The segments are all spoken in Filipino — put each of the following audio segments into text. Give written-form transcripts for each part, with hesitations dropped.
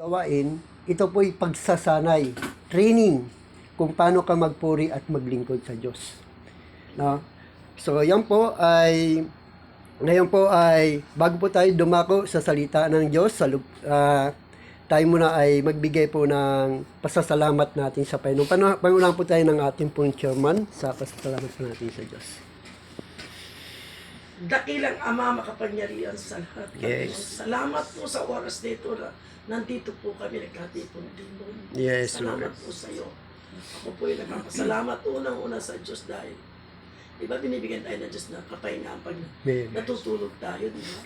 gawain, ito po'y pagsasanay, training kung paano ka magpuri at maglingkod sa Diyos. No? So, ngayon po ay, bago po tayo dumako sa salita ng Diyos, tayo muna ay magbigay po ng pasasalamat natin sa Panginoon. Pangunahan po tayo ng ating pong chairman sa pasasalamat po natin sa Diyos. Dakilang Ama, makapangyarihan sa lahat. Yes. Salamat po sa oras dito na nandito po kami nagkatipon-tipon. Yes, Salamat Lord. po sa iyo. Ako po ay nagpapasalamat unang-una sa Diyos dahil iba binibigyan tayo ng Diyos na kapahingaan pag Amen. natutulog tayo. Di ba?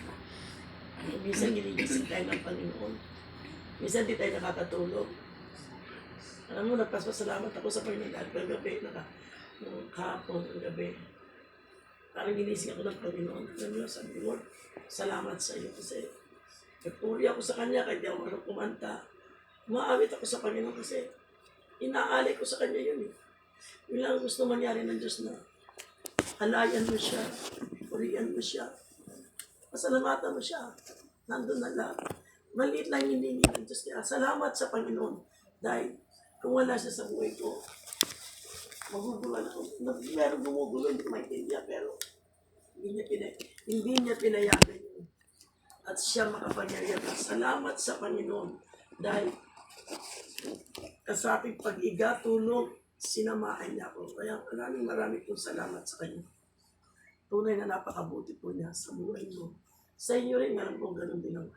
Minsan ginigising tayo ng Panginoon. Minsan di tayo nakakatulog. Alam mo, nagpapasalamat ako sa Panginoon dahil kagabi, kahapon, kagabi. Parang ginising ako ng Panginoon. Alam mo, sabi ko, Lord, salamat sa iyo kasi nagpuri ako sa Kanya kahit di ako marunong kumanta. Umaawit ako sa Panginoon kasi inaalay ko sa Kanya yun eh. Yun lang gusto mangyari ng Diyos na alayan mo siya, purihan mo siya, pasalamatan mo siya. Nandun na lahat. Maliit lang hiningi ng Diyos. Kaya salamat sa Panginoon dahil kung wala siya sa buhay ko, magugulan ako. Meron gumugulo, hindi ko maintindihan, pero hindi niya pinayagan yun. At siya makapangyarihan. Salamat sa Panginoon dahil sa ating pag-iga, tulog, sinamahan niya ako. Kaya maraming pong salamat sa Kanya. Tunay na napakabuti po niya sa buhay mo. Sa inyo rin, alam po ganun din ako.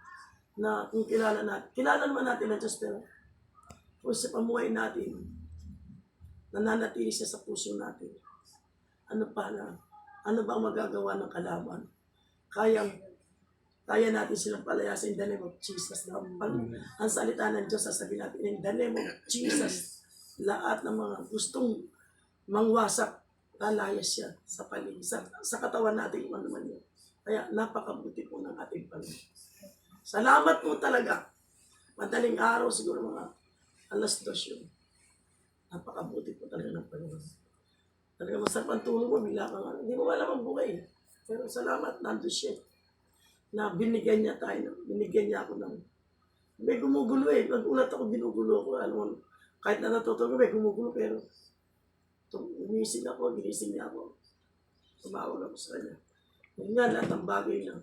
Na kung kilala naman natin ang Diyos, pero kung sa pamuhay natin, nananatili siya sa puso natin. Ano ba ang magagawa ng kalaban? Kaya natin silang palayasin in the name of Jesus. Ang salita ng Diyos, sasabihin natin, in the name of Jesus, lahat ng mga gustong mangwasak, lalayas siya sa paligid, sa katawan natin, kung ano man yun. Kaya napakabuti po ng ating Panginoon. Salamat po talaga. Madaling araw, siguro mga 2:00 yun. Napakabuti po talaga ng Panginoon. Talaga masarap ang tulog mo, bigla kang hindi mo alam ang buhay. Pero salamat, nandun siya. Na binigyan niya ako ng, may gumugulo eh. Nagulat ako, ginugulo ako. Alam mo, kahit na natutulog, may gumugulo, pero ginising niya ako. Tumawag ako sa kanya. Yun nga, lahat ng bagay na.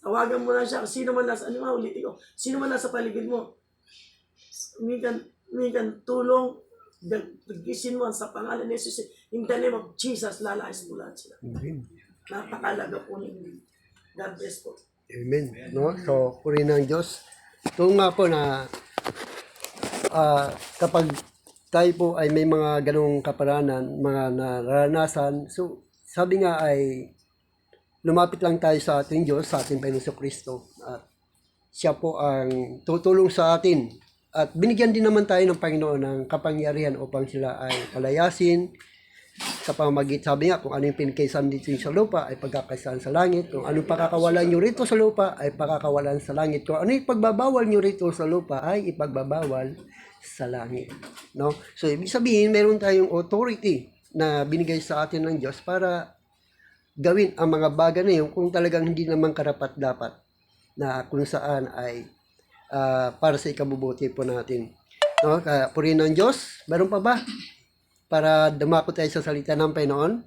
Tawagan mo lang siya, sino man nasa, ulitin ko, sino man nasa paligid mo, umigan tulong, gisin mo sa pangalan ni Jesus. In the name of Jesus, lalayas mo lahat sila. Amen. Napakalaga po ninyo. God bless po. Amen. No? So, purihin ng Diyos. Ito nga po na kapag tayo po ay may mga ganong kaparanan, mga naranasan, so sabi nga ay lumapit lang tayo sa ating Diyos, sa ating Panginoon Kristo. At siya po ang tutulong sa atin. At binigyan din naman tayo ng Panginoon ng kapangyarihan upang sila ay palayasin sa pamamagitan. Sabi nga, kung ano yung pinikaisan dito sa lupa ay pagkakaisan sa langit. Kung anong pakakawalan nyo rito sa lupa ay pakakawalan sa langit. Kung ano yung pagbabawal nyo rito sa lupa ay ipagbabawal sa langit. No? So, ibig sabihin, meron tayong authority na binigay sa atin ng Diyos para gawin ang mga bagay na yun kung talagang hindi naman karapat-dapat na kung saan ay para sa ikabubuti po natin. No? Purihin ng Diyos. Meron pa ba? Para dumako tayo sa salita ng Panginoon.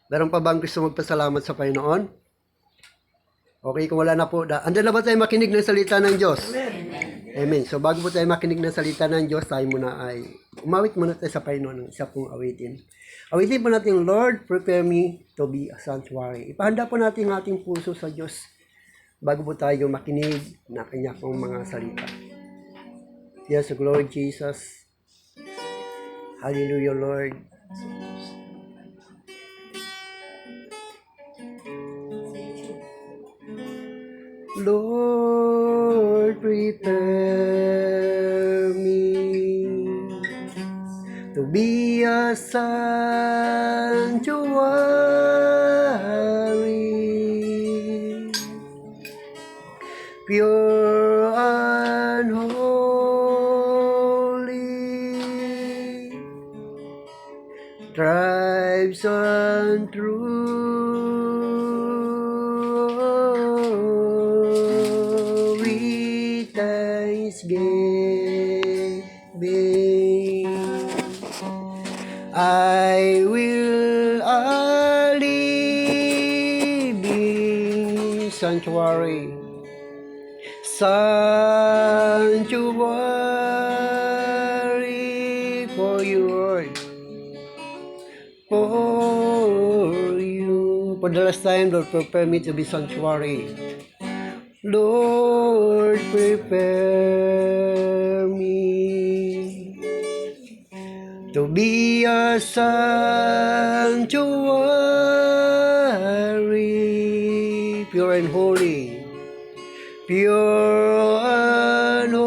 Meron pa bang gusto magpasalamat sa Panginoon? Okay, kung wala na po. Andiyan na ba tayo makinig ng salita ng Diyos? Amen. Amen. So bago po tayo makinig ng salita ng Diyos, tayo muna ay umawit muna tayo sa Panginoon ng isa pong awitin. Awitin po natin, Lord, prepare me to be a sanctuary. Ipahanda po natin ang ating puso sa Diyos bago po tayo makinig na kanya pong mga salita. Yes, glory Jesus. Hallelujah, Lord. Lord, prepare me to be a sanctuary, pure and holy, tribes and truth. thanksgiving. I will a living sanctuary, sanctuary for you, Lord, for you. For the last time, Lord, prepare me to be sanctuary. Lord, prepare me to be a sanctuary, pure and holy, pure and holy,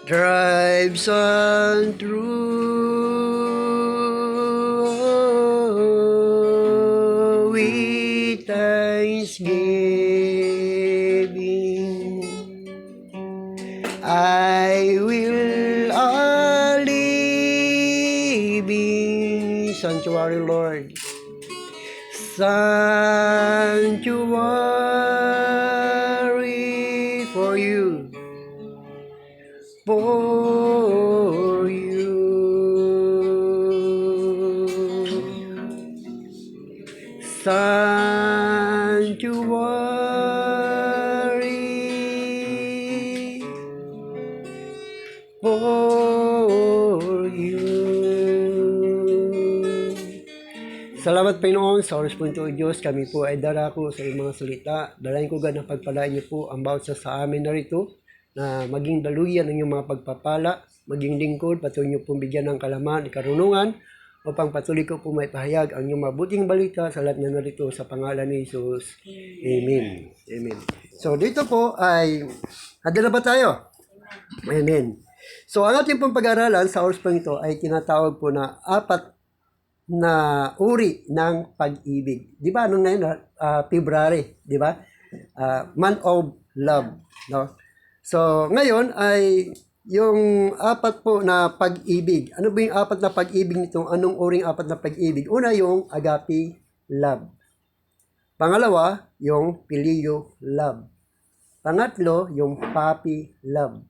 drives on through with thanksgiving. I will a living sanctuary, Lord, sanctuary for you, for you. Sanctuary for you. Salamat Panginoon sa oras po ito, Diyos. Kami po ay darako sa iyong mga salita. Dalayan ko ganang pagpalaan niyo po ang bawat sa amin narito na maging daluyan ng iyong mga pagpapala, maging lingkod, patuloy niyo pong bigyan ng kalaman, karunungan, upang patuloy ko po may pahayag ang iyong mabuting balita sa lahat na narito sa pangalan ni Jesus. Amen. Amen. So dito po ay, handa na ba tayo? Amen. So ang ating pong pag-aralan sa oras po ito ay tinatawag po na apat na uri ng pag-ibig. Di ba? Anong ngayon? February. Di ba? Month of love. No? So, ngayon ay yung apat po na pag-ibig. Ano ba yung apat na pag-ibig nito? Anong uring apat na pag-ibig? Una, yung agape love. Pangalawa, yung phileo love. Pangatlo, yung puppy love.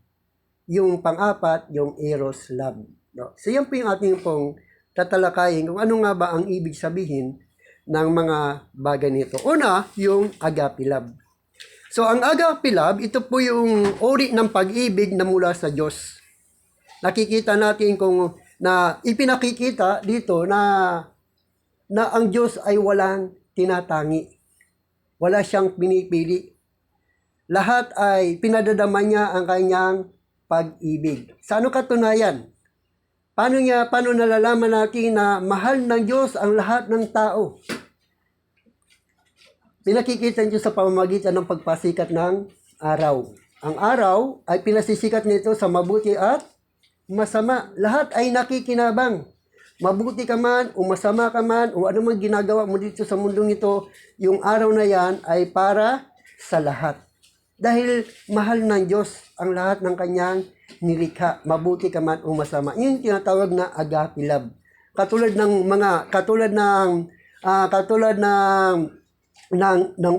Yung pang-apat, yung eros love. No? So, yan po yung ating pong tatalakayin kung ano nga ba ang ibig sabihin ng mga bagay nito. Una, yung agape love. So, ang agape love, ito po yung uri ng pag-ibig na mula sa Diyos. Nakikita natin kung na ipinakikita dito na ang Diyos ay walang tinatangi. Wala siyang pinipili. Lahat ay pinadadama niya ang kanyang pag-ibig. Sa ano katunayan? Paano nalalaman natin na mahal ng Diyos ang lahat ng tao? Pinakikita niyo sa pamamagitan ng pagpasikat ng araw. Ang araw ay pinasisikat nito sa mabuti at masama. Lahat ay nakikinabang. Mabuti ka man o masama ka man o ano man ginagawa mo dito sa mundong ito, yung araw na yan ay para sa lahat. Dahil mahal ng Diyos ang lahat ng kanyang nilikha, mabuti ka man o masama. Yung tinatawag na agape love. Katulad ng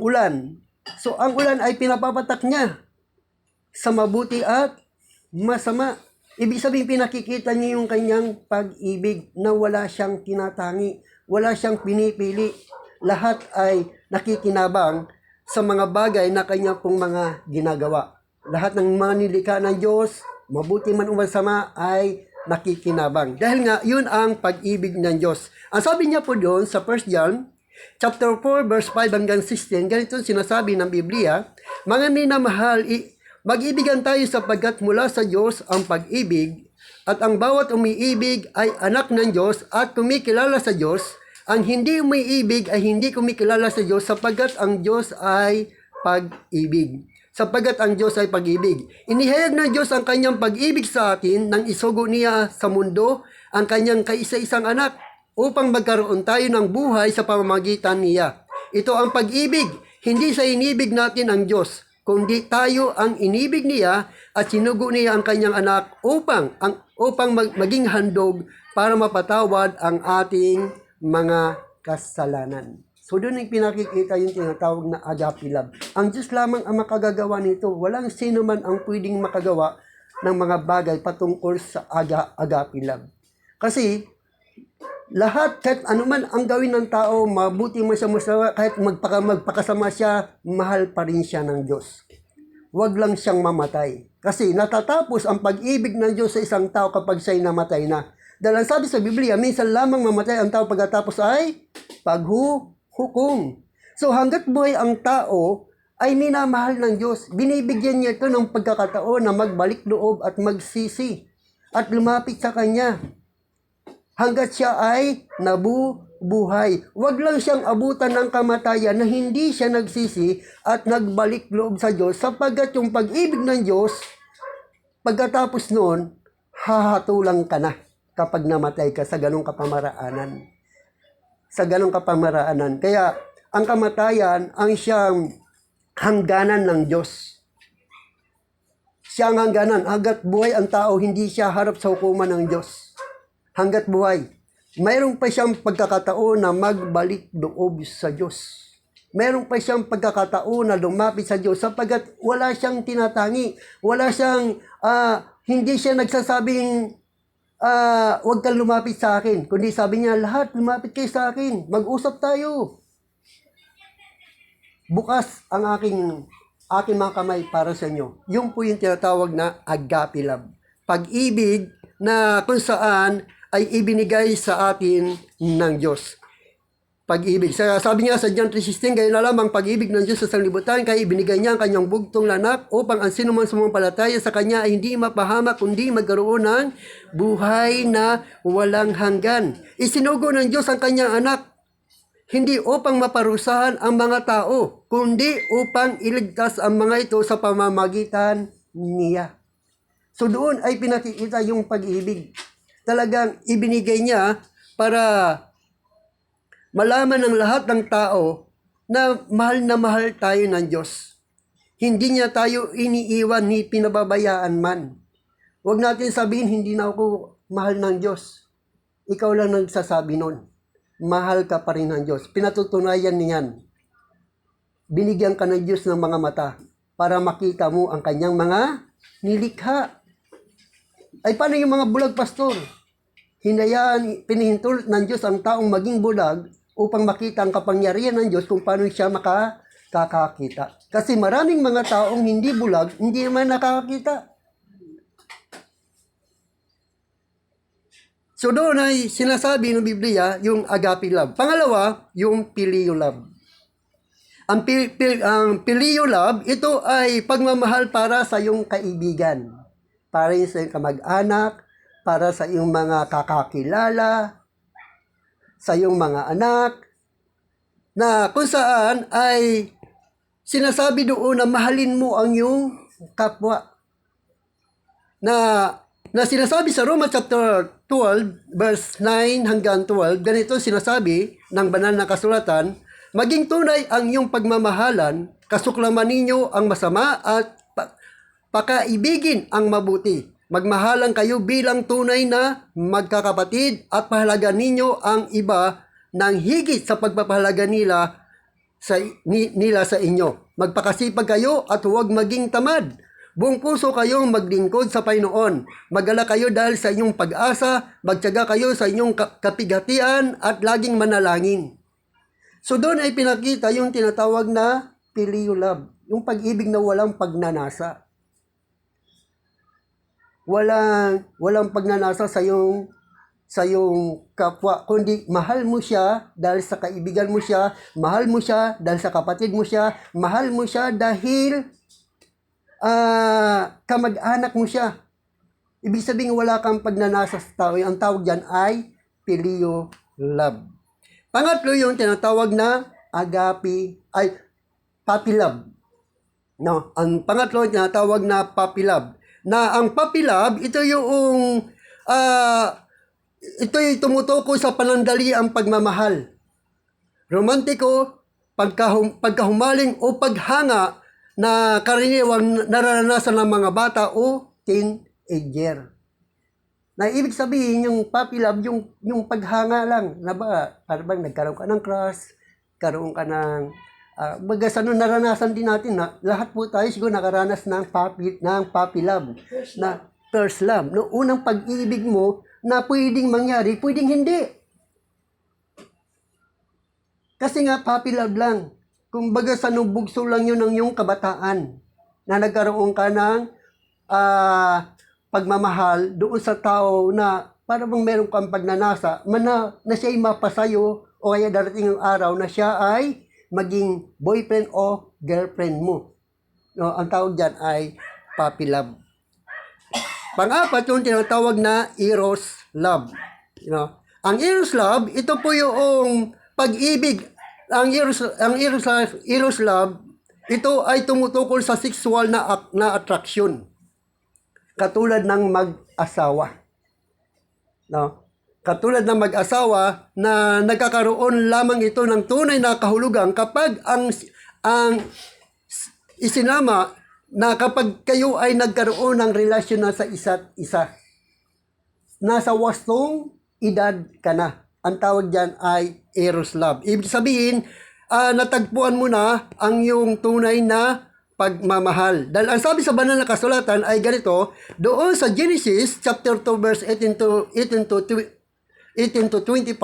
ulan. So ang ulan ay pinapapatak niya sa mabuti at masama. Ibig sabihin pinakikita niya yung kanyang pag-ibig na wala siyang tinatangi, wala siyang pinipili. Lahat ay nakikinabang sa mga bagay na kanya pong mga ginagawa. Lahat ng mga nilikha ng Diyos, mabuti man o masama, ay nakikinabang. Dahil nga, yun ang pag-ibig ng Diyos. Ang sabi niya po doon sa 1 John, chapter 4, verse 5 hanggang 16, ganito sinasabi ng Biblia, mga minamahal, mag-ibigan tayo sapagkat mula sa Diyos ang pag-ibig, at ang bawat umiibig ay anak ng Diyos at kumikilala sa Diyos. Ang hindi umiibig ay hindi kumikilala sa Diyos sapagkat ang Diyos ay pag-ibig. Sapagkat ang Diyos ay pag-ibig. Inihayag ng Diyos ang kanyang pag-ibig sa atin nang isugo niya sa mundo ang kanyang kaisa-isang anak upang magkaroon tayo ng buhay sa pamamagitan niya. Ito ang pag-ibig. Hindi sa inibig natin ang Diyos, kundi tayo ang inibig niya at sinugo niya ang kanyang anak upang maging handog para mapatawad ang ating mga kasalanan. So doon yung pinakikita yung tinatawag na agape love. Ang Diyos lamang ang makagagawa nito. Walang sino man ang pwedeng makagawa ng mga bagay patungkol sa agape love. Kasi lahat, kahit anuman ang gawin ng tao, mabuti man siya, masama, kahit magpakasama siya, mahal pa rin siya ng Diyos. Huwag lang siyang mamatay. Kasi natatapos ang pag-ibig ng Diyos sa isang tao kapag siya'y namatay na. Dahil ang sabi sa Biblia, minsan lamang mamatay ang tao pagkatapos ay paghuhukom. So hanggat buhay ang tao, ay minamahal ng Diyos. Binibigyan niya ito ng pagkakataon na magbalik loob at magsisi at lumapit sa Kanya. Hanggat siya ay nabubuhay. Huwag lang siyang abutan ng kamatayan na hindi siya nagsisi at nagbalik loob sa Diyos sapagkat yung pag-ibig ng Diyos, pagkatapos noon, hahatulang ka na kapag namatay ka sa ganong kapamaraanan. Sa ganong kapamaraanan. Kaya ang kamatayan ang siyang hangganan ng Diyos. Siyang hangganan. Hanggat buhay ang tao, hindi siya harap sa hukuman ng Diyos. Hanggat buhay, mayroon pa siyang pagkakataon na magbalik loob sa Diyos. Mayroon pa siyang pagkakataon na lumapit sa Diyos sapagkat wala siyang tinatangi. Wala siyang, hindi siya nagsasabing, huwag kang lumapit sa akin. Kundi sabi niya, lahat lumapit kayo sa akin. Mag-usap tayo. Bukas ang aking mga kamay para sa inyo. Yung po yung tinatawag na agape love. Pag-ibig na kung saan ay ibinigay sa atin ng Diyos. Pag-ibig. Sabi nga sa John 3:16, gaya na lamang pag-ibig ng Diyos sa sanglibutan, kaya ibinigay niya ang kanyang bugtong na anak upang ang sino man sumampalataya sa kanya ay hindi mapahamak, kundi magkaroon ng buhay na walang hanggan. Isinugo ng Diyos ang kanyang anak, hindi upang maparusahan ang mga tao, kundi upang iligtas ang mga ito sa pamamagitan niya. So doon ay pinakikita yung pag-ibig. Talagang ibinigay niya para malaman ng lahat ng tao na mahal tayo ng Diyos. Hindi niya tayo iniiwan ni pinababayaan man. Huwag natin sabihin, hindi na ako mahal ng Diyos. Ikaw lang nagsasabi nun. Mahal ka pa rin ng Diyos. Pinatutunayan niyan. Binigyan ka ng Diyos ng mga mata para makita mo ang kanyang mga nilikha. Ay paano yung mga bulag, pastor? Hinayaan, pinihintulot ng Diyos ang taong maging bulag upang makita ang kapangyarihan ng Diyos kung paano siya makakakita. Kasi maraming mga taong hindi bulag, hindi naman nakakakita. So doon ay sinasabi ng Biblia yung agape love. Pangalawa, yung phileo love. Ang phileo love, ito ay pagmamahal para sa iyong kaibigan. Para sa iyong kamag-anak, para sa iyong mga kakakilala, sa iyong mga anak, na kung saan ay sinasabi doon na mahalin mo ang iyong kapwa. Na sinasabi sa Romans chapter 12, verse 9 hanggang 12, ganito sinasabi ng banal na kasulatan, maging tunay ang iyong pagmamahalan, kasuklaman ninyo ang masama at pakaibigin ang mabuti. Magmahalan kayo bilang tunay na magkakapatid at pahalagan ninyo ang iba ng higit sa pagpapahalaga nila sa inyo. Magpakasipag kayo at huwag maging tamad. Buong puso kayong maglingkod sa Panginoon. Magala kayo dahil sa inyong pag-asa, magtiyaga kayo sa inyong kapighatian at laging manalangin. So doon ay pinakita yung tinatawag na phileo love, yung pag-ibig na walang pagnanasa. Walang pagnanasa sa yung kapwa, kundi mahal mo siya dahil sa kaibigan mo siya, mahal mo siya dahil sa kapatid mo siya, mahal mo siya dahil kamag-anak mo siya. Ibig sabihin wala kang pagnanasa sa tao. Ang tawag dyan ay phileo love. Pangatlo yung tinatawag na puppy love. No, ang pangatlo yung tinatawag na puppy love. Na ang puppy love, ito yung tumutukoy sa panandali ang pagmamahal. Romantiko, pagkahumaling o paghanga na karaniwang nararanasan ng mga bata o teenager. Na ibig sabihin yung puppy love, yung paghanga lang, na ba, parang nagkaroon ka ng crush, nagkaroon ka ng bagas naranasan din natin na lahat po tayo siguro nakaranas ng puppy love, na first love. No, unang pag-ibig mo na pwedeng mangyari, pwedeng hindi. Kasi nga puppy love lang. Kung baga sa bugso lang yun ng iyong kabataan na nagkaroon ka ng pagmamahal doon sa tao na para bang meron kang pagnanasa, na siya'y mapasayo o kaya darating ang araw na siya ay maging boyfriend o girlfriend mo. No, ang tawag dyan ay puppy love. Pang-apat, yung tinatawag na eros love. You know, ang eros love, ito po yung pag-ibig. Ang eros love, ito ay tumutukol sa sexual na attraction. Katulad ng mag-asawa. No? Katulad ng mag-asawa na nagkakaroon lamang ito ng tunay na kahulugan kapag ang isinama na kapag kayo ay nagkaroon ng relasyon na sa isa't isa. Nasa wastong edad ka na. Ang tawag dyan ay eros love. Ibig sabihin, natagpuan mo na ang yung tunay na pagmamahal. Dahil ang sabi sa banal na kasulatan ay ganito, doon sa Genesis chapter 2 verse 18 to 25,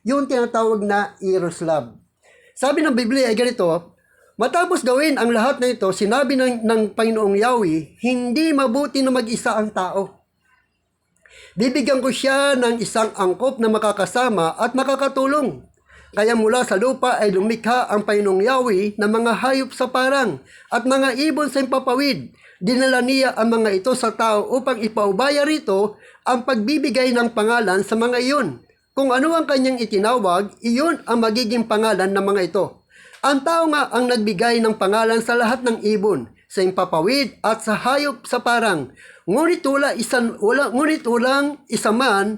yung tinatawag na eros love. Sabi ng Biblia ay ganito, matapos gawin ang lahat na ito, sinabi ng Panginoong Yahweh, hindi mabuti na mag-isa ang tao. Bibigyan ko siya ng isang angkop na makakasama at makakatulong. Kaya mula sa lupa ay lumikha ang Panginoong Yahweh ng mga hayop sa parang at mga ibon sa impapawid. Dinala niya ang mga ito sa tao upang ipaubaya rito ang pagbibigay ng pangalan sa mga iyon. Kung ano ang kanyang itinawag, iyon ang magiging pangalan ng mga ito. Ang tao nga ang nagbigay ng pangalan sa lahat ng ibon, sa impapawid at sa hayop sa parang. Ngunit walang isa man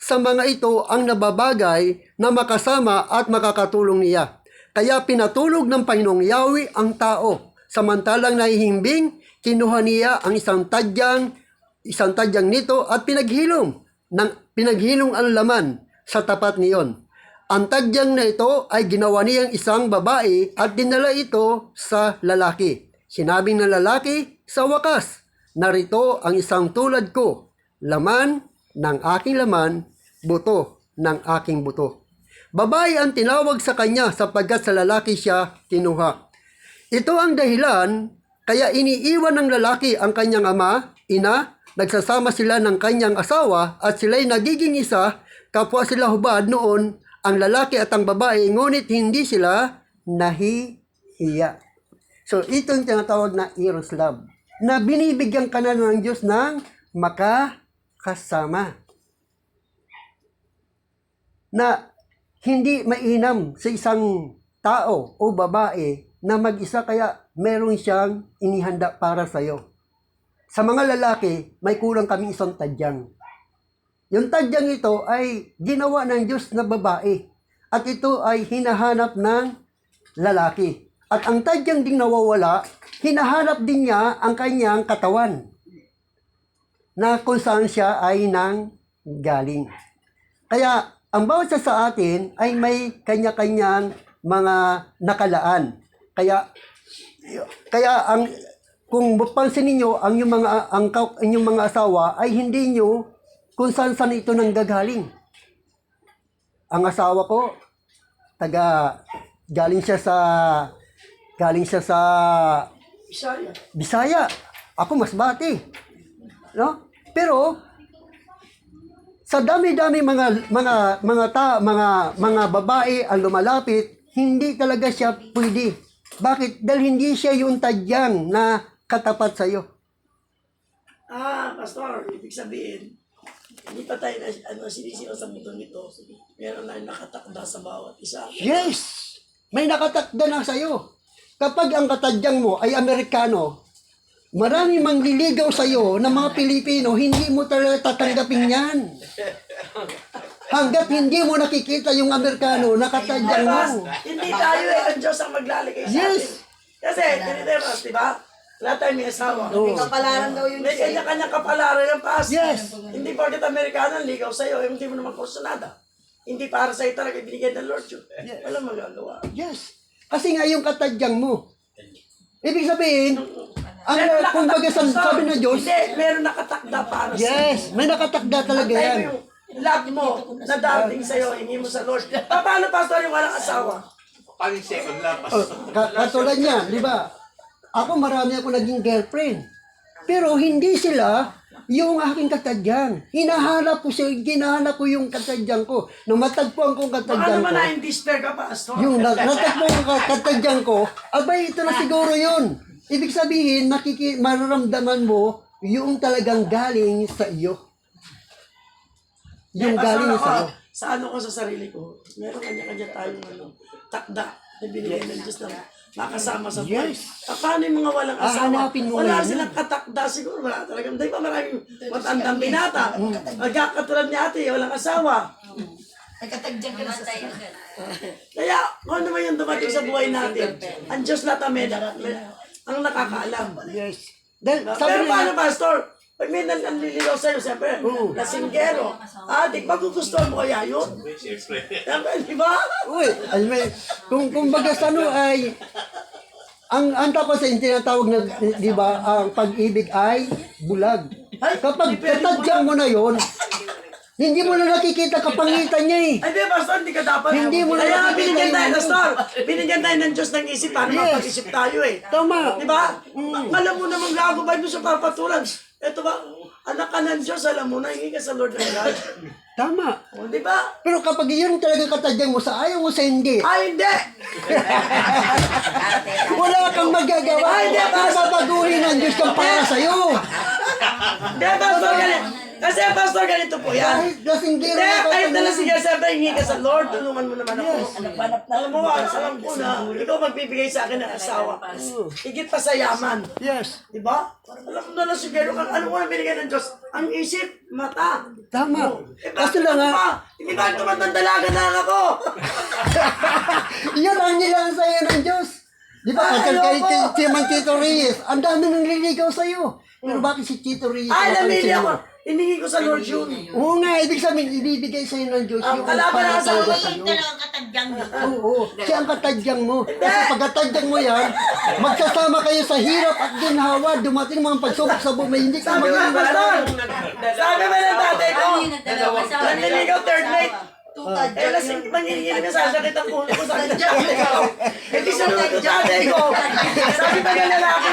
sa mga ito ang nababagay na makasama at makakatulong niya. Kaya pinatulog ng Panginoong Yahweh ang tao. Samantalang nahihimbing, kinuha niya ang isang tadyang nito at pinaghilong ang laman sa tapat niyon. Ang tadyang na ito ay ginawa niyang isang babae at dinala ito sa lalaki. Sinabing ng lalaki, sa wakas, narito ang isang tulad ko, laman ng aking laman, buto ng aking buto. Babae ang tinawag sa kanya sapagkat sa lalaki siya kinuha. Ito ang dahilan, kaya iniiwan ng lalaki ang kanyang ama, ina, nagsasama sila ng kanyang asawa at sila'y nagiging isa, kapwa sila hubad noon, ang lalaki at ang babae, ngunit hindi sila nahihiya. So, ito yung tinatawag na eros love, na binibigyan ka na ng Diyos ng makakasama. Na hindi mainam sa isang tao o babae na mag-isa kaya meron siyang inihanda para sa'yo. Sa mga lalaki, may kulang kaming isang tadyang. Yung tadyang ito ay ginawa ng Diyos na babae at ito ay hinahanap ng lalaki. At ang tadyang ding nawawala, hinahanap din niya ang kanyang katawan na kung saan siya ay nang galing. Kaya ang bawat isa sa atin ay may kanya-kanyang mga nakalaan. Kaya kung pansin niyo ang inyong mga asawa ay hindi niyo kung saan ito nang gagaling. Ang asawa ko galing siya sa Bisaya. Ako Masbate. No? Pero sa dami-dami mga babae ang lumalapit, hindi talaga siya pwede. Bakit? Dahil hindi siya yung tadyang na katapat sa iyo. Pastor, ibig sabihin, hindi pa tayo sinisigaw sa mundo nito. Meron na nakatakda sa bawat isa. Yes! May nakatakda na sa iyo. Kapag ang katadyang mo ay Amerikano, marami mangliligaw sa iyo ng mga Pilipino, hindi mo talaga tatanggapin yan. Hanggat hindi mo nakikita yung Amerikano, nakatadyang mo. Hindi tayo ang Diyos ang maglalagay sa atin. Kasi, tiniteras, di ba? Lahat tayo may asawa. May kapalaran daw yung May kanya-kanya kapalaran yung pas. Yes. Hindi porket Amerikano ang ligaw sa'yo, hindi mo naman kursunada. hindi para sa'yo talaga binigyan ng Lord yun. Walang magagawa. Yes. Kasi nga yung katadyang mo. Ibig sabihin, kumbaga sabi ng Diyos, Hindi, meron nakatakda para sa'yo. yes, may nakatakda talaga Tayo yan. mo yung love mo na darating sa'yo, hingi mo sa Lord. Paano, Pastor, yung walang asawa? Paging second love. Oh, katulad niya, di ba? Ako marami ako naging girlfriend. Pero hindi sila yung aking katadyang. Hinahanap ko yung katadyang ko. Nung matagpuan ko yung Baka katadyang naman ko, na-indispair ka, Pastor. yung natagpuan ko yung katadyang ko, abay, ito na siguro yun. Ibig sabihin, mararamdaman mo yung talagang galing sa iyo. Yung galing sa iyo. Sa ano ko sa sarili ko, meron kanya-kanya tayong takda na binigay ng Diyos na makasama sa buhay. Paano yung mga walang asawa? Hanapin mo Wala ngayon. silang katakda siguro. Wala talagang, di ba maraming matandang binata? Magkakatulad ni ate, walang asawa. Nagkatagyan ka na sa sarili. Kaya kung ano man yung dumating sa buhay natin, ang Diyos latamed ang nakakaalam. Yes. Dahil, Pero sabi paano, nila, Pastor? Pag may nanliligaw sa'yo, siyempre, lasinggero. Di ba gugustuhan mo kaya yun? Siyempre. Siyempre, di ba? uy, kung baga sa ano ay, ang tapos ay tinatawag na, di ba, ang pag-ibig ay bulag. Kapag katadyang mo na yon, hindi mo na nakikita kapangitan niya eh. Ay, di, Pastor, hindi ka dapat. Hindi mo na Kaya nga nakikita binigyan tayo, yung- Pastor. Binigyan tayo ng Diyos ng isip para Yes. mapag-isip tayo eh. Tama. Di ba? Alam mo namang gago ba doon sa papatulan? Ito ba, anak ka ng Diyos, alam mo na, hingi ka sa Lord ng God. Tama. O, di ba? Pero kapag yun talaga katadyang mo sa ayaw mo sa hindi, Ay, hindi! wala kang magagawa. Ay, hindi, Babaguhin ng Diyos kang para sa'yo. Hindi, Pastor, ganito. Kasi, Pastor, ganito po yan. Kahit lasinggero Hindi, na kahit na katadyang. sige, siyempre, hingi ka sa Lord, tulungan mo naman ako. Alam mo, alam ko na, ikaw magbibigay sa akin ng asawa. Higit pa sa yaman. Yes. Di ba? Alam mo na lang siguro, ano mo na binigay ng Diyos? Ang isip, mata. Tama. Eh, Kasi bakit lang ano nga, pa? Hindi ba tumandang dalaga na lang ako? yun ang nilang sa'yo ng Diyos. Di ba? Kasi Ayoko. kay Simon Tito Reyes, ang dami nang liligaw sa'yo. Pero bakit si Tito Reyes? Ay, ang namili sino? ako. Hiningi ko sa Lord yun. Oo nga, ibig sabihin, ibibigay sa'yo ng Diyos Ang yung kalaban ng asawa talaga ko, sa'yo. Talagang katagyang yun. Oo, siya ang katadyang mo. Kasi pag katadyang mo yan, magsasama kayo sa hirap at ginhawa, dumating mga pagsubok sa buhay, hindi ka Sabi ko, magiging Pastor, sabi ba ng tatay ko, Ano yung nagdalawa? nanliligaw third mate. Tutad. Eh, lasing manginginig na sasakit ang ulo ko sa tatay. Eh, di sunod ko tatay ko. Sabi ba ng lalaki,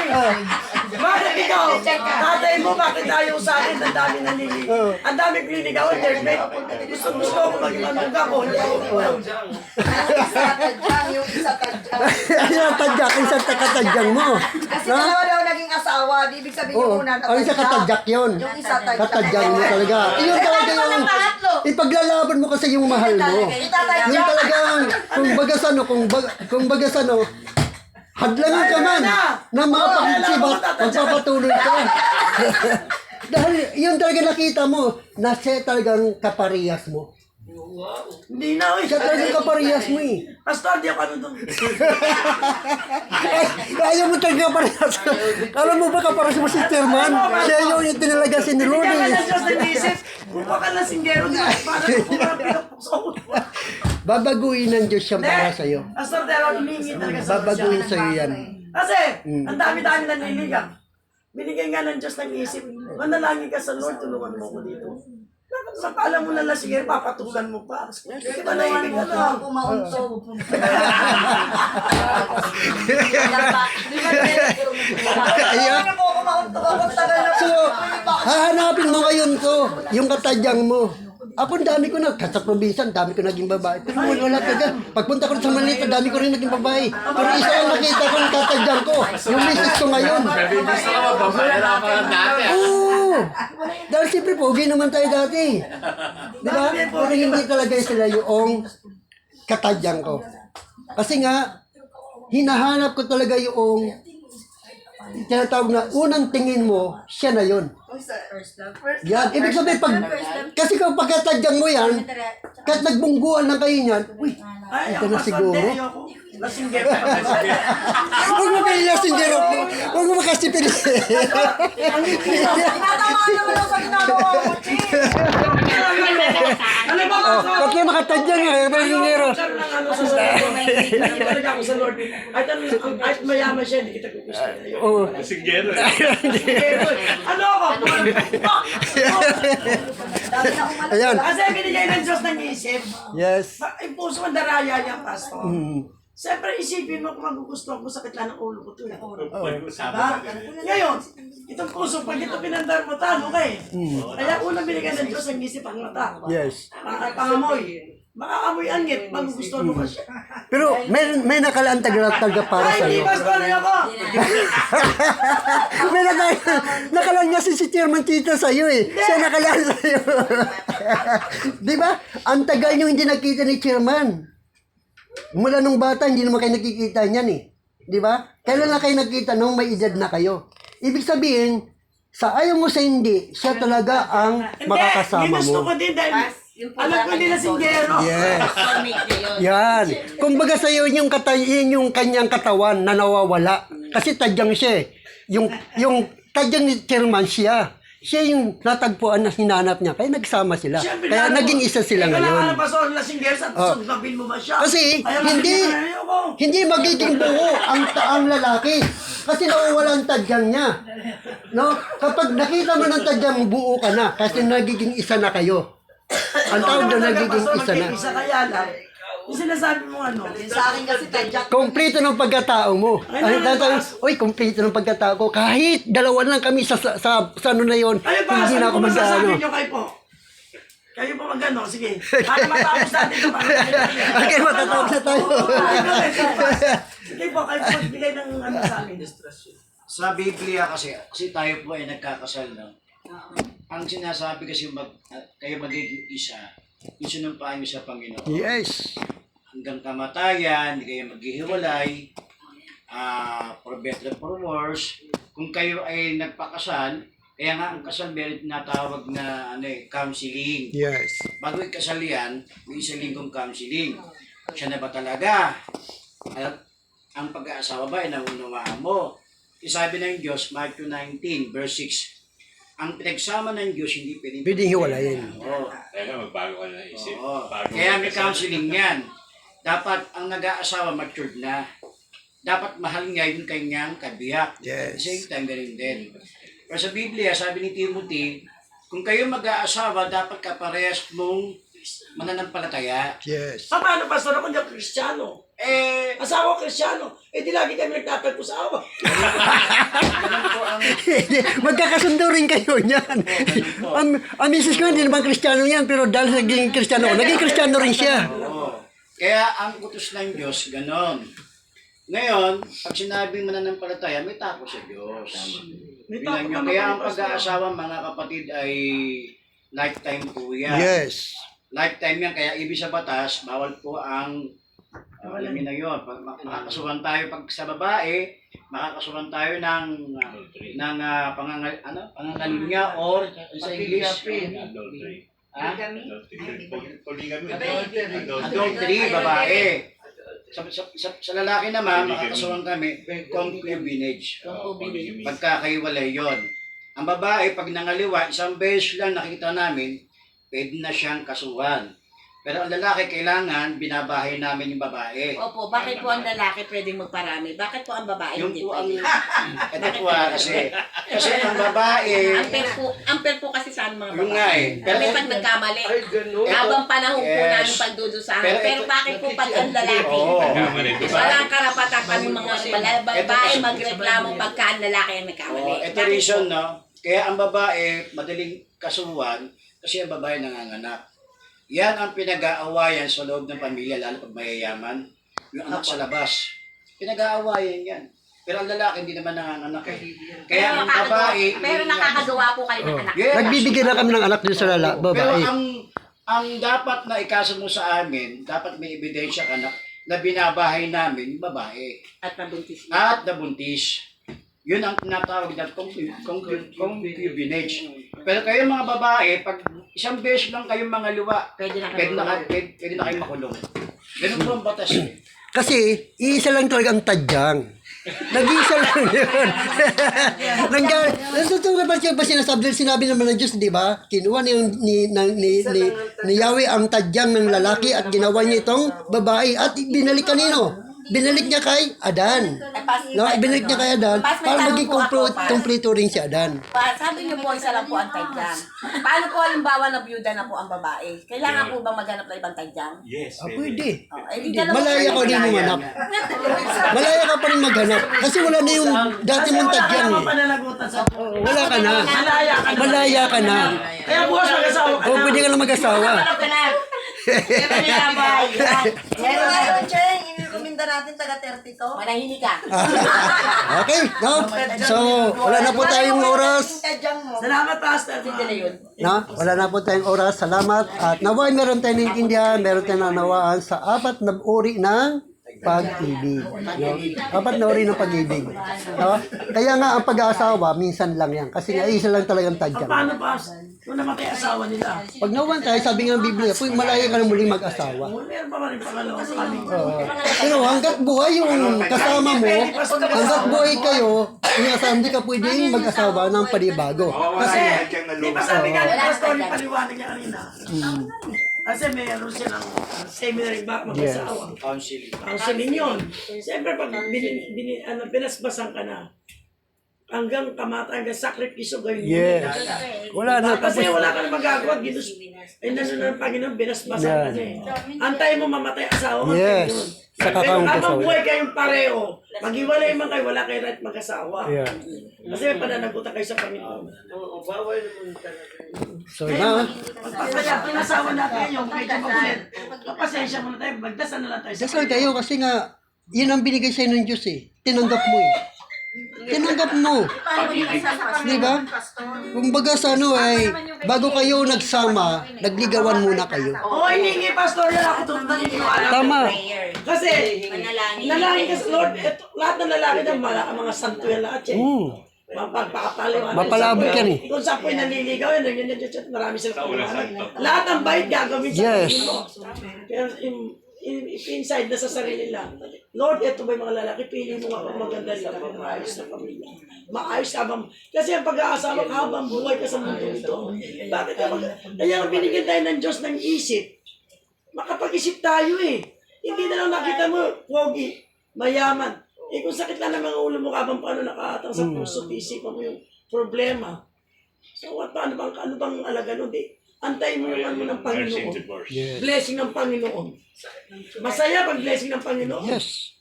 bakit ikaw? Tatay mo, bakit ayaw sa akin? Ang dami nanliligaw. Ang dami nililigaw, third mate. Gusto ko maging manuga ko. Hindi ako. Isa tadyang, yung isa tadyang. Ano ang tadyak, isang katadyang mo. Kasi dalawa daw naging asawa, di ibig sabihin Oo, yung una ang isa katadyak yun. Yung isa tadyak. Katadyang mo talaga. Iyon talaga yung, ipaglalaban mo kasi yung mahal mo. Itatadyak. Yung talagang, kung baga sa ano, hadlangan ka man na mga pagsibat, magpapatuloy ka. Dahil yun talaga nakita mo, na siya talagang kaparehas mo. Hindi na, oy. Siya talagang kaparehas mo eh. Pastor, di ako ano doon. Ayaw mo talaga kaparehas. Alam mo ba kaparehas mo si Chairman? Siya yung itinalaga si Hindi ka Niluni. na ng Diyos ng isip. Kung baka na singgero na, para kung mga pinapok sa ulo. Babaguhin ng Diyos siya para sa'yo. Pastor, pero hiningi talaga sa Babaguhin sa'yo yan. Kasi, ang dami-dami nanliligaw. Binigyan nga ng Diyos ng isip. Manalangin ka sa Lord, tulungan mo ko dito. Sapala mo na lang, sige, papatulan mo pa. Hindi ba naibig ka na? Kumauntog. Ayan. Ano ko kumauntog ako tagal na. So, hahanapin mo ngayon to, yung katadyang mo. Ako, ang dami ko na, sa probinsya, ang dami ko naging babae. Pero wala talaga. Pagpunta ko sa Manila, ang dami ko rin naging babae. Pero isa lang nakita ko ng katadyang ko, yung misis ko ngayon. Sabi gusto ka mababae na pa dati. Oo! Dahil siyempre, pogi naman tayo dati. Di ba? Pero hindi talaga sila yung katadyang ko. Kasi nga, hinahanap ko talaga yung tinatawag na unang tingin mo, siya na yun. Yan. Ibig sabihin, kasi kapag katadyang mo yan, kahit nagbungguan lang kayo niyan, uy, Ay, ito ako, na Pastor, siguro. hindi, ayoko. Lasinggero pa. Huwag mo kayo singgero mo. Huwag mo kasi pinili. Tinatamaan naman ako sa ginagawa mo, Chi. Alam mo, Oh, ba't kayo makatadyang nga? Paringero. Karoon ng ano sa sarili. Hindi talaga ako sa Lord. Kahit mayaman siya, hindi kita gusto. Oo. Singgero eh. Ano ako? Dami na umalas. Ayan. Kasi binigay ng Diyos ng isip. Yes. Yung puso mo daraya niya, Pastor. Siyempre, isipin mo kung magugustuhan mo, sakit lang ng ulo ko ito. Pag-usapan Diba? natin. Ngayon, itong puso, pag ito pinandar mo, talo ka eh. Kaya unang binigay ng Diyos ang isip ang mata. Yes. Pangamoy. Makakamoy angit, magugustuhan mo ba siya? Pero may nakalaan taga para Ay, hindi, sa'yo. Pastor, ako! May nakalaan nga si Chairman Tito sa'yo eh. Siya nakalaan sa'yo. Di ba? Ang tagal nyo hindi nakita ni Chairman. Mula nung bata, hindi naman kayo nakikita niyan eh. Di ba? Kailan lang kayo nakita nung may edad na kayo? Ibig sabihin, sa ayaw mo sa hindi, siya talaga ang makakasama Ginusto ko mo. din dahil alam ko hindi na singgero. Yes. Yan. Kumbaga sa iyo yung kanyang katawan na nawawala. Kasi tadyang siya eh. Yung tadyang ni Chairman siya. Siya yung natagpuan na hinanap niya. Kaya nagsama sila. Siyempre, Kaya lalo naging mo, isa sila ikaw ngayon. lang alam, Pastor, na singgero sa sundabin mo ba siya? Kasi Kaya hindi makikita na ako. hindi magiging buo ang lalaki. Kasi nawawala ang tadyang niya. No? Kapag nakita mo ng tadyang, buo ka na. Kasi nagiging isa na kayo. Ang tawag na nagiging isa na. Isa kaya lang. Yung sinasabi mo ano. Yung sa akin kasi tadyak. Kompleto ng pagkatao mo. Uy, kompleto ng pagkatao ko. Kahit dalawa lang kami sa ano na yon, Kayo ba, hindi na ako ano masasabi mag-ano. nyo kayo po? Kayo po mag-ano, sige. Para matapos natin ito. Okay, matatapos na tayo. Sige po, kayo po magbigay ng ano sa amin. Sa Biblia kasi tayo po ay nagkakasal, no? Ang sinasabi kasi kayo magiging isa, isinumpaan niyo sa Panginoon. Yes. Hanggang kamatayan, hindi kayo maghihiwalay, for better or for worse. Kung kayo ay nagpakasal, kaya nga ang kasal meron tinatawag na counseling. Yes. Bago ikasal yan, may isang linggong counseling. Siya na ba talaga? Ang pag-aasawa ba ay naunawaan mo? Isabi ng Diyos, Matthew 19, verse 6, ang pinagsama ng Diyos hindi pwedeng Pwedeng hiwalayin. Oo. Kaya magbago ka na ng isip. Oo. Bago Kaya may ka sa- counseling yan. Dapat ang nag-aasawa matured na. Dapat mahal niya yung kanyang kabiyak. Yes. Same time ganun din. Pero sa Biblia, sabi ni Timothy, kung kayo mag-aasawa, dapat kaparehas mong mananampalataya. Yes. Paano, Pastor, ako hindi ako Kristiyano? Asawa ko Kristiyano. Di lagi kami nagtatagpo sa awa. Ganun po ang Magkakasundo rin kayo niyan. Ang misis ko hindi naman Kristiyano yan, pero dahil naging Kristiyano ko, naging Kristiyano rin siya. Oo. Kaya ang utos ng Diyos, ganon. Ngayon, pag sinabing mananampalataya, may tako sa Diyos. May Bilang takot nyo, naman kaya kami, ang Pastor. pag-aasawa, mga kapatid, ay lifetime po yan. Yes. Lifetime yan, kaya ibig sa batas, bawal po ang alam na yun. Makakasuhan tayo pag sa babae, makakasuhan tayo ng pangangalinga or sa English. Adultery. Ah? Polygamy. Adultery, babae. Sa lalaki naman, makakasuhan kami, concubinage. Pagkakaiwalay yon. Ang babae, pag nangaliwa, isang beses lang nakita namin, pwede na siyang kasuhan. Pero ang lalaki, kailangan binabahay namin yung babae. Opo, bakit po ang lalaki pwedeng magparami? Bakit po ang babae Yung hindi po ang... pwede? Ito po kasi ang babae... Ampere po kasi sa mga Yung nga babae. eh. Kami pag nagkamali, Ito- habang panahon po Yes. namin pagdudusahan. Pero Pero ito- bakit po pag ang lalaki? Oo. Walang karapatan kami mga babae magreklamo pagka ang lalaki ang nagkamali. Oh, ito Bakit reason, po? no? Kaya ang babae, madaling kasuhan kasi ang babae nanganganak. Yan ang pinag-aawayan sa loob ng pamilya, lalo pag mayayaman. Yung anak sa labas. Pinag-aawayan yan. Pero ang lalaki hindi naman nanganganak eh. Kaya ang babae... Pero nakakagawa po kayo ng anak. Yes. Nagbibigay na kami ng anak din sa Pero babae. ang dapat na ikasa mo sa amin, dapat may ebidensya ka na binabahay namin yung babae. At nabuntis niya. At nabuntis. Yun ang tinatawag na concubinage. Pero kayo mga babae, pag isang beses lang kayong mga luwa, Pwede na pwede kayo. na kayong makulong. Ganun po ang batas. Kasi, iisa lang talaga ang tadyang. Nag-iisa lang yun. Natutulad ba siya ba sinabi naman ng Diyos, di ba? Kinuha ni Yahweh ang tadyang ng lalaki at ginawa niya itong babae at binalik kanino? Binalik niya kay Adan. No, binalik niya kay Adan para maging kompleto rin si Adan. Sabi niyo po, isa lang po ang tadyang. Paano po halimbawa na byuda na po ang babae? Kailangan po bang maghanap ng ibang tadyang? Yes. Pwede. Malaya Malaya ka rin maghanap. Malaya ka pa rin maghanap. Kasi wala na yung dati mong tadyang. Wala ka pananagutan sa Wala ka na. Malaya ka na. Malaya ka na. Kaya bukas mag-asawa ka O, na. pwede ka na mag-asawa. Pero ngayon, Cheng, inirekomenda natin taga 30 to. Manahimik ka. Okay, no? So, wala na po tayong oras. Tadyang mo. Salamat, Pastor. No? Wala na po tayong oras. Salamat. At naway meron tayong naiintindihan, meron tayong nanawaan sa 4 na uri ng pag-ibig. No? 4 na uri ng pag-ibig. No? Kaya nga ang pag-aasawa, minsan lang yan. Kasi nga, isa lang talagang tadyang. Paano, Pastor? Kung namatay asawa nila. Pag nawan tayo, sabi nga ng Biblia, kung malaya ka na muling mag-asawa. Meron pa ba rin pangalawa sa amin? Pero hanggat buhay yung kasama mo, hanggat buhay kayo, hindi ka pwedeng mag-asawa ng panibago. Kasi, di ba sabi nga ni Pastor, yung paliwanag niya kanina? Kasi mayroon silang seminary back mag-asawa. Counseling yun. Siyempre, pag binasbasan ka na, hanggang kamatayan, hanggang sakripisyo gawin mo. Yes. Wala na. Kasi wala ka na magagawa. Nandun na ng Panginoon, binasbasan ka na eh. Antay mo mamatay asawa mo. Yes. Yun. Sa Pero kakaong habang kasawa. buhay kayong pareho, maghiwalay man kayo, wala kayo right mag-asawa. Yeah. Kasi may pananagutan kayo sa Panginoon. So na, Pagpasaya, pinasawa natin yung medyo makulit. Pasensya muna tayo, magdasal na lang tayo sa dasal kayo kasi nga, yun ang binigay sa'yo ng Diyos eh. Tinanggap mo eh. Tinanggap mo. Di ba? Kung baga sa ano ay, bago kayo nagsama, nagligawan muna kayo. Oo, hiningi, Pastor, yan ako doon naniniwala. Tama. Kasi, nalangin kasi, Lord, eto, lahat ng lalaki na mga santo yan lahat eh. Mapagpakapaliwanag. Mapalabot yan eh. Kung saan po'y naliligaw, yun, marami silang paliwanag. Lahat ng bait gagawin sa Yes. Panginoon mo. Pero inside na sa sarili lang. Lord, ito ba yung mga lalaki? Pili mo nga kung maganda lang ang maayos na pamilya. Maayos ka bang... Kasi ang pag-aasawa ka habang buhay ka sa mundo ito. Bakit ka Kaya nga binigyan tayo ng Diyos ng isip. Makapag-isip tayo eh. Hindi na lang nakita mo, pogi, mayaman. Eh kung sakit lang ng mga ulo mo habang paano nakaatang sa puso, isipan mo yung problema. So what, ano bang alaga nun? Antayin mo yung ano ng Panginoon. Blessing ng Panginoon. Masaya pag blessing ng Panginoon. Yes.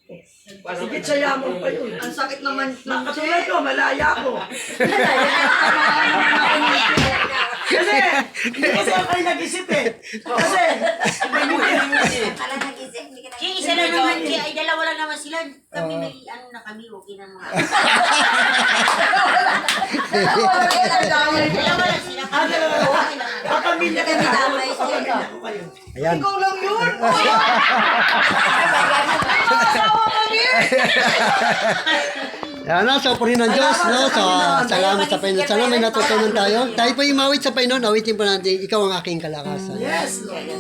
Sigit sa yaman pa yun. Ang sakit naman. Katulad ko, malaya ako. Kasi, hindi kasi ako kayo nag-isip eh. Kasi, Isa lang naman, ay dalawa lang naman sila. Kami may ano na kami, okay na mga. Dalawa lang sila. kapamilya ka na. Kapamilya ko kayo. Ayan. Ikaw lang yun. Yan na, so puri ng Diyos, no? So, salamat sa Panginoon. Sana may natutunan tayo. Tayo po yung mawit sa Panginoon, awitin po natin, ikaw ang aking kalakasan. Yes, Lord.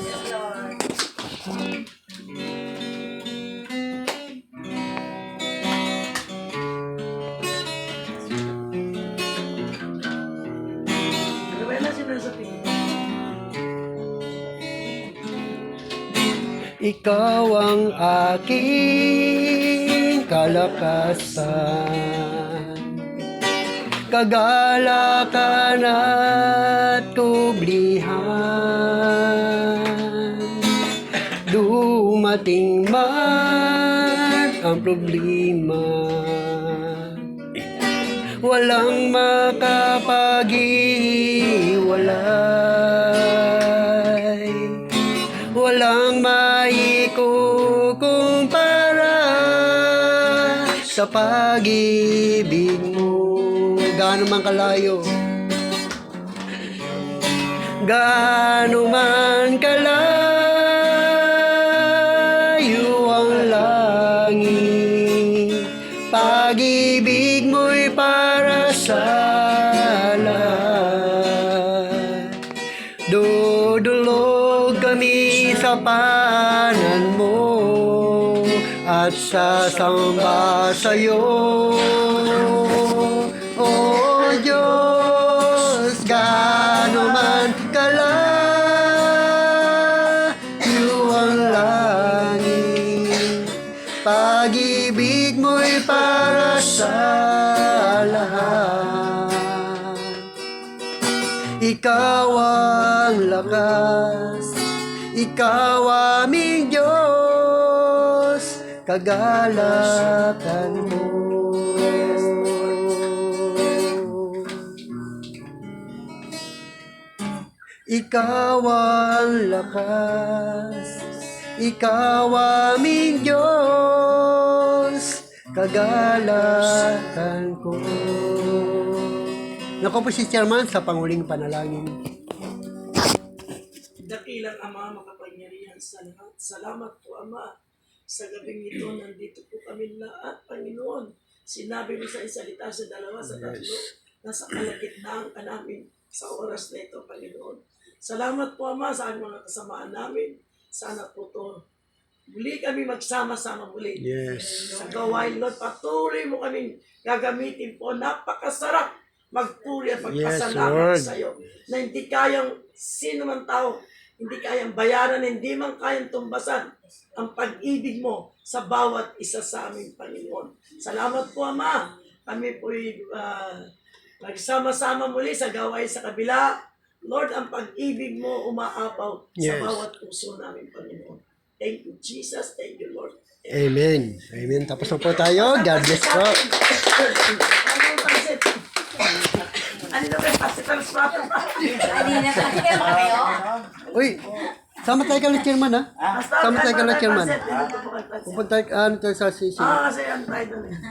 Ano ba yan sinasabi? Ikaw ang aking kalakasan, kagalakan at kublihan. Dumating man ang problema, walang makapag-iwalay, walang maikukumpara sa pag-ibig mo. Gaano man kalayo, gaano man kalayo ang langit, pag-ibig mo'y para sa lahat. Dudulog kami sa panan mo at at sasamba sa'yo. O Diyos, gaano man kalayo ang langit, pag-ibig mo'y para sa lahat. Ikaw ang lakas, ikaw aming Diyos, kagalakan mo. Ikaw ang lakas, ikaw aming Diyos, kagalakan ko. Naku po si Chairman sa panguling panalangin. Dakilang Ama, makapangyarihan sa lahat. Salamat po, Ama. Sa gabing ito, nandito po kami lahat, Panginoon. Sinabi mo sa isalita sa dalawa, sa tatlo, nasa kalagitnaan ka namin sa oras na ito, Panginoon. Salamat po, Ama, sa aming mga kasamaan namin. Sana po to muli kami magsama-sama muli. Yes. Sa gawain, Lord, patuloy mo kaming gagamitin po. Napakasarap magpuri at magpasalamat Yes, Lord. sa iyo na hindi kayang sino man tao, hindi kayang bayaran, hindi man kayang tumbasan ang pag-ibig mo sa bawat isa sa aming Panginoon. Salamat po, Ama. Kami po'y nagsama-sama muli sa gawain sa kabila. Lord, ang pag-ibig mo umaapaw sa Yes. bawat puso namin, Panginoon. Thank you, Jesus. Thank you, Lord. Amen. Amen. Tapos na po tayo. God bless po. Ano na ba yung pasital sa Kanina sa kayo. Uy, sama tayo ka na Chairman ha. Sama tayo ka na Chairman. Pupunta. Pupunta tayo sa sisi. Kasi ang tayo doon.